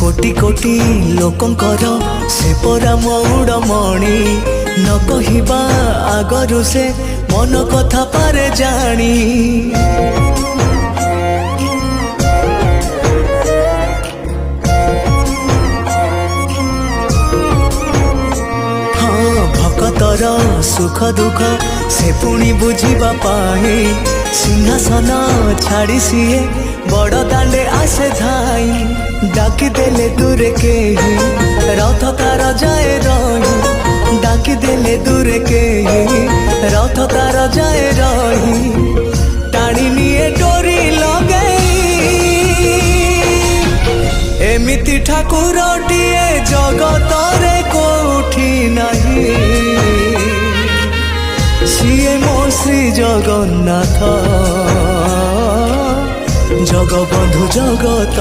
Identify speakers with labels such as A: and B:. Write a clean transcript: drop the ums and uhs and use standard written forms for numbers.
A: कोटि कोटि लोकंकर से परा मौड़मणि न कहिबा आगरु से मन कथा पारे जानी। हाँ भक्तर सुख दुख से पुणी बुझिबा पाई सिंहासन छाड़ी सीए बड़ दांडे आसे धाई डाकी देले दूर के ही रथ तार जाए रही डाकी देले दूर के ही रथ तार जाए रही टाणी निए डोरी लगई एमिति ठाकुरटिए जगतरे कोठी नहीं सिए मो श्री जगन्नाथ जगबंधु जगत